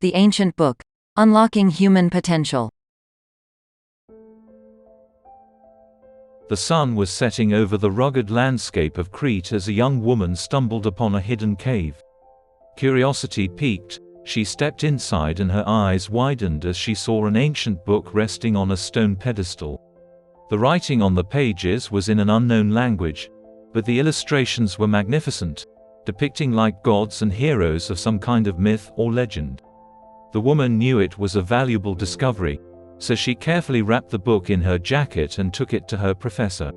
The Ancient Book. Unlocking Human Potential. The sun was setting over the rugged landscape of Crete as a young woman stumbled upon a hidden cave. Curiosity piqued, she stepped inside and her eyes widened as she saw an ancient book resting on a stone pedestal. The writing on the pages was in an unknown language, but the illustrations were magnificent, depicting like gods and heroes of some kind of myth or legend. The woman knew it was a valuable discovery, so she carefully wrapped the book in her jacket and took it to her professor.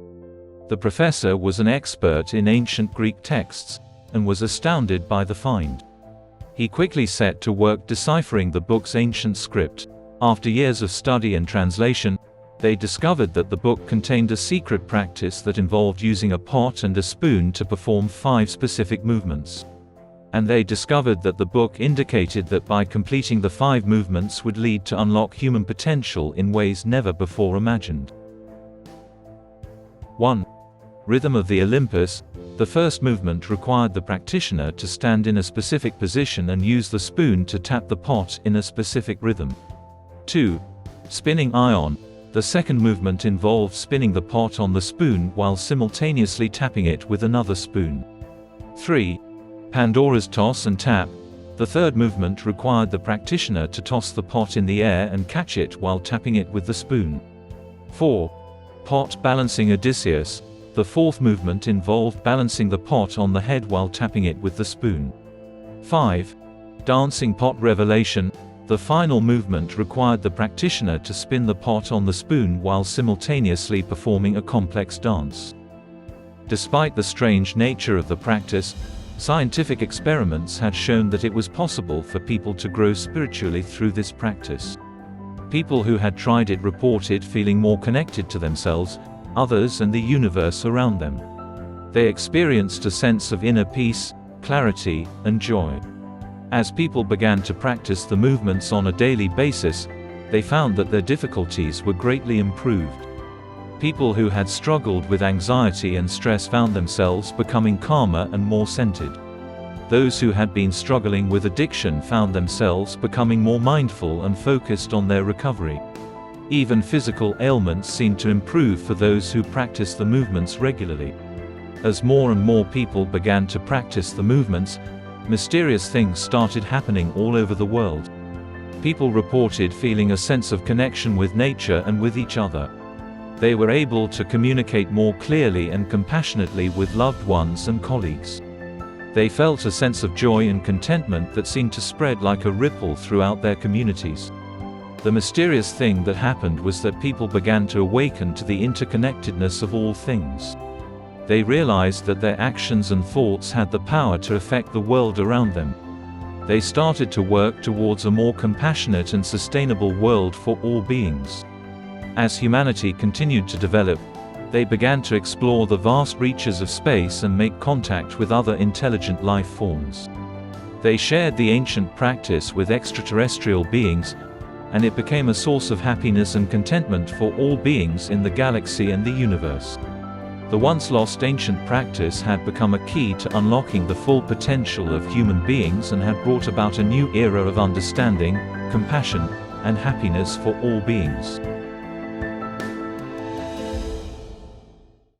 The professor was an expert in ancient Greek texts, and was astounded by the find. He quickly set to work deciphering the book's ancient script. After years of study and translation, they discovered that the book contained a secret practice that involved using a pot and a spoon to perform 5 specific movements. And they discovered that the book indicated that by completing the 5 movements would lead to unlock human potential in ways never before imagined. 1. Rhythm of the Olympus. The first movement required the practitioner to stand in a specific position and use the spoon to tap the pot in a specific rhythm. 2. Spinning ion. The second movement involved spinning the pot on the spoon while simultaneously tapping it with another spoon. 3. Pandora's toss and tap. The third movement required the practitioner to toss the pot in the air and catch it while tapping it with the spoon. 4. Pot balancing Odysseus. The fourth movement involved balancing the pot on the head while tapping it with the spoon. 5. Dancing pot revelation. The final movement required the practitioner to spin the pot on the spoon while simultaneously performing a complex dance. Despite the strange nature of the practice, scientific experiments had shown that it was possible for people to grow spiritually through this practice. People who had tried it reported feeling more connected to themselves, others and the universe around them. They experienced a sense of inner peace, clarity, and joy. As people began to practice the movements on a daily basis, they found that their difficulties were greatly improved. People who had struggled with anxiety and stress found themselves becoming calmer and more centered. Those who had been struggling with addiction found themselves becoming more mindful and focused on their recovery. Even physical ailments seemed to improve for those who practiced the movements regularly. As more and more people began to practice the movements, mysterious things started happening all over the world. People reported feeling a sense of connection with nature and with each other. They were able to communicate more clearly and compassionately with loved ones and colleagues. They felt a sense of joy and contentment that seemed to spread like a ripple throughout their communities. The mysterious thing that happened was that people began to awaken to the interconnectedness of all things. They realized that their actions and thoughts had the power to affect the world around them. They started to work towards a more compassionate and sustainable world for all beings. As humanity continued to develop, they began to explore the vast reaches of space and make contact with other intelligent life forms. They shared the ancient practice with extraterrestrial beings, and it became a source of happiness and contentment for all beings in the galaxy and the universe. The once lost ancient practice had become a key to unlocking the full potential of human beings and had brought about a new era of understanding, compassion, and happiness for all beings.